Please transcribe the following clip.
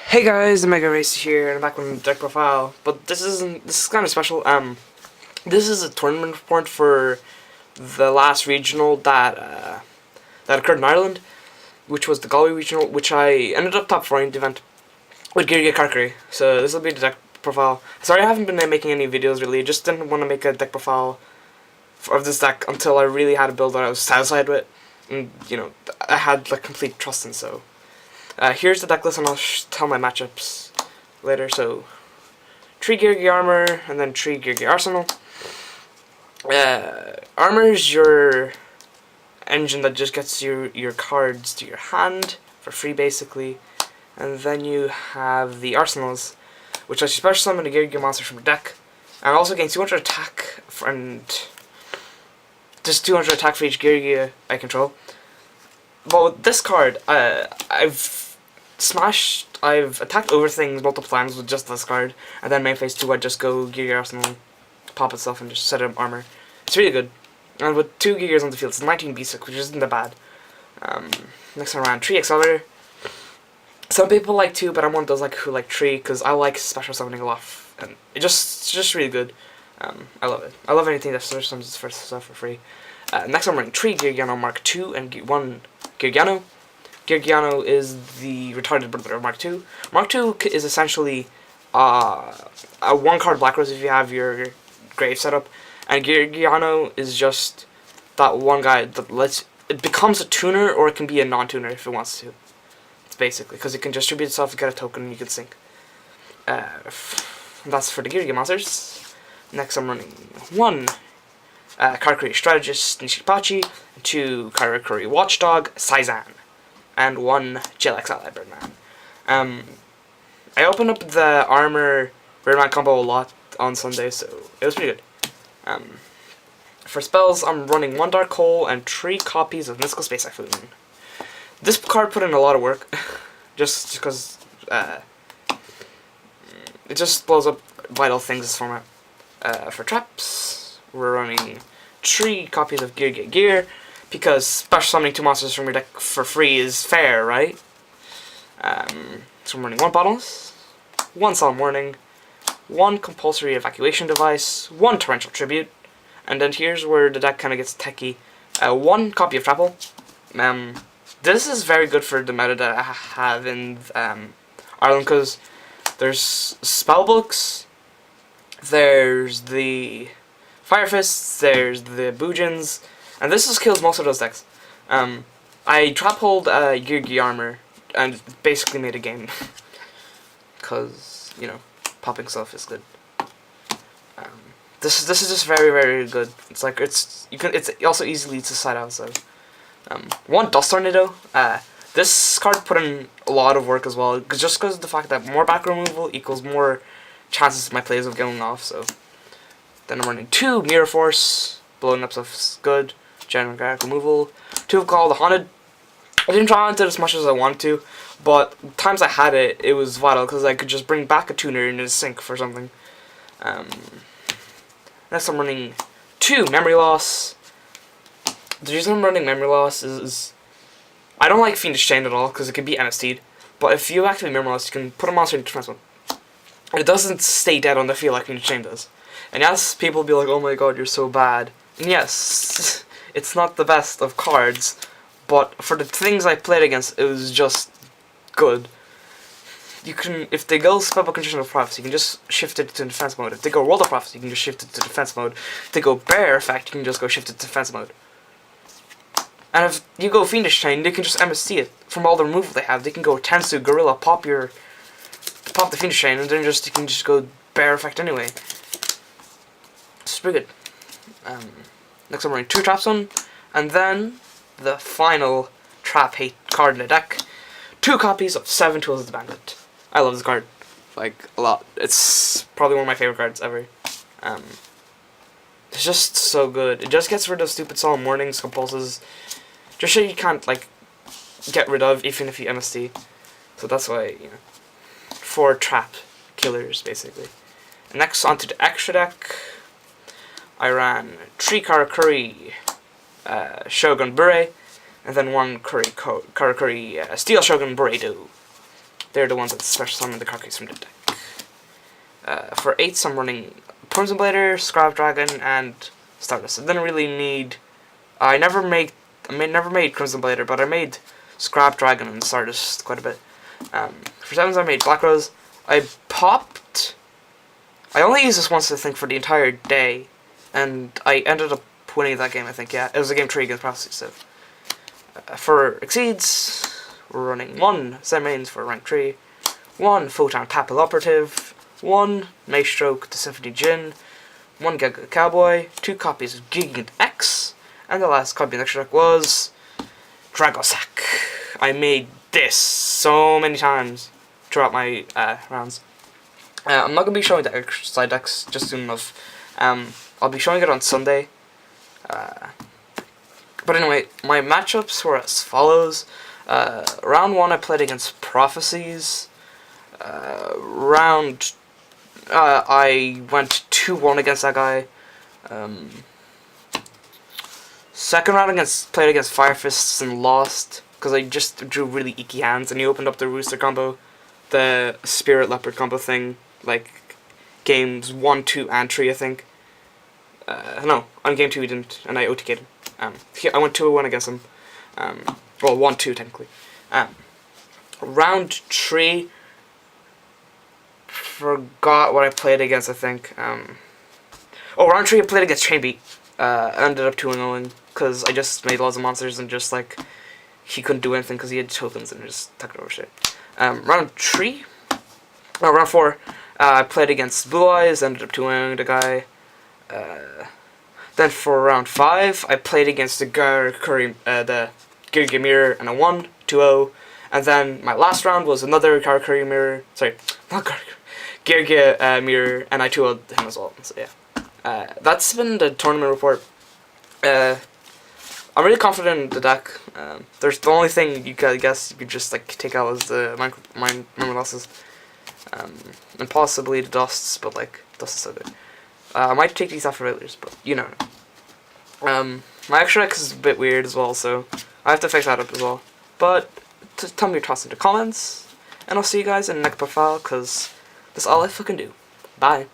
Hey guys, the Mega Race here, and I'm back with a deck profile. But this is kind of special. This is a tournament report for the last regional that occurred in Ireland, which was the Galway regional, which I ended up top 4 in the event with Geargia Karakuri. So this will be the deck profile. Sorry, I haven't been making any videos really. I just didn't want to make a deck profile of this deck until I really had a build that I was satisfied with, and I had like complete trust in. So. Here's the deck list, and I'll tell my matchups later. So, 3 Geargia Armor, and then 3 Geargia Arsenal. Armor is your engine that just gets your cards to your hand for free, basically. And then you have the Arsenals, which lets you special summon a Geargia monster from your deck. And also gains 200 attack, and just 200 attack for each Geargia I control. But with this card, I've attacked over things multiple times with just this card, and then main phase 2 I'd just go Geargia Arsenal, pop itself, and just set up armor. It's really good. And with 2 Geargias on the field, it's 19 basic, which isn't that bad. Next time around, 3 Accelerator. Some people like 2, but I'm one of those who like 3, because I like special summoning a lot, and it's just really good. I love it. I love anything that special summons its first stuff for free. Next I'm running 3 Geargiano Mark 2 and 1 Geargiano. Geargiano is the retarded brother of Mark II. Mark II is essentially a 1-card Black Rose if you have your grave set up, and Geargiano is just that one guy that it becomes a tuner, or it can be a non-tuner if it wants to. It's basically because it can distribute itself to get a token and you can sync. That's for the Geargia monsters. Next I'm running 1 Karakuri Strategist Nishipachi, 2 Karakuri Watchdog Saizan, and 1 JLX Ally Birdman. I opened up the Armor Birdman combo a lot on Sunday, so it was pretty good. For spells, I'm running 1 Dark Hole and 3 copies of Mystical Space Typhoon. This card put in a lot of work, just because it just blows up vital things this format. For traps, we're running 3 copies of Geargia Gear, because special summoning 2 monsters from your deck for free is fair, right? So I'm running 1 Bottomless, 1 Solemn Warning, 1 Compulsory Evacuation Device, 1 Torrential Tribute, and then here's where the deck kind of gets techie. 1 copy of Trapple. This is very good for the meta that I have in Ireland, because there's Spellbooks, there's the Fire Fists, there's the Boojins, and this just kills most of those decks. I trap hold Geargia Armor and basically made a game. Because, popping stuff is good. This is just very, very good. It's like it's also easily to side out, so 1 Dust Tornado. This card put in a lot of work as well, just because of the fact that more back removal equals more chances of my plays of going off, so then I'm running 2 Mirror Force, blowing up stuff is good. General Garrick removal. 2 of Call the Haunted. I didn't try on it as much as I wanted to, but times I had it, it was vital because I could just bring back a tuner and just sync for something. Next I'm running 2 Memory Loss. The reason I'm running Memory Loss is I don't like Fiendish Chain at all because it can be MST'd, but if you activate Memory Loss, you can put a monster into defense mode. And it doesn't stay dead on the field like Fiendish Chain does. And yes, people will be like, oh my god, you're so bad. And yes, it's not the best of cards, but for the things I played against, it was just good. You can, if they go Spellbook Condition of Prophecy, you can just shift it to defense mode. If they go World of Prophecy, you can just shift it to defense mode. If they go Bear Effect, you can just go shift it to defense mode. And if you go Fiendish Chain, they can just MST it. From all the removal they have, they can go Tensu, Gorilla, pop the Fiendish Chain, and then you can just go Bear Effect anyway. It's pretty good. Next I'm running 2 Trapstone, and then the final trap hate card in the deck. 2 copies of 7 Tools of the Bandit. I love this card, like, a lot. It's probably one of my favorite cards ever. It's just so good. It just gets rid of stupid Solemn Warnings, Compulses, just so you can't, get rid of, even if you MST. So that's why, 4 trap killers, basically. And next, onto the extra deck. I ran 3 Karakuri Shogun Bure, and then 1 Karakuri Steel Shogun Buredo. they're the ones that special summon the Karakuris from the deck. For 8s, I'm running Crimson Blader, Scrap Dragon, and Stardust. I didn't really need. I never made Crimson Blader, but I made Scrap Dragon and Stardust quite a bit. For 7s, I made Black Rose. I only used this once, I think, for the entire day, and I ended up winning that game, I think. Yeah, it was a game 3 against Prophecy, so. For Exceeds, we're running 1 Zen-Mains for rank 3, 1 Photon Papal Operative, 1 Maestroke the Symphony Jin, 1 Giga Cowboy, 2 copies of Gigant X, and the last copy in the extra deck was Dragosack. I made this so many times throughout my rounds. I'm not going to be showing the extra side decks just soon enough. I'll be showing it on Sunday. But anyway, my matchups were as follows. Round 1, I played against Prophecies. I went 2-1 against that guy. Second round, played against Fire Fists and lost, because I just drew really icky hands, and he opened up the Rooster combo, the Spirit Leopard combo thing, like, games 1, 2, and 3, I think. No, on game 2 he didn't, and I OTK'd him. I went 2-1 against him. Well, 1-2 technically. Round 3, forgot what I played against, I think. Round 3 I played against Chainbeat. I ended up 2-0 because I just made lots of monsters and just like he couldn't do anything because he had tokens and just took it over shit. Round 4, I played against Blue Eyes, ended up 2-0 the guy. Then for round 5, I played against the Karakuri, the Geargia Mirror, and I won 2-0. And then my last round was another Karakuri Mirror. Sorry, not Karakuri. Geargia Mirror, and I 2-0'd him as well. So yeah, that's been the tournament report. I'm really confident in the deck. There's the only thing you could just like take out was the memory losses, and possibly the dusts. But like dust is so good. I might take these off for regulars, but you know. My extra deck is a bit weird as well, so I have to fix that up as well. But tell me your thoughts in the comments, and I'll see you guys in the next profile, because that's all I fucking do. Bye.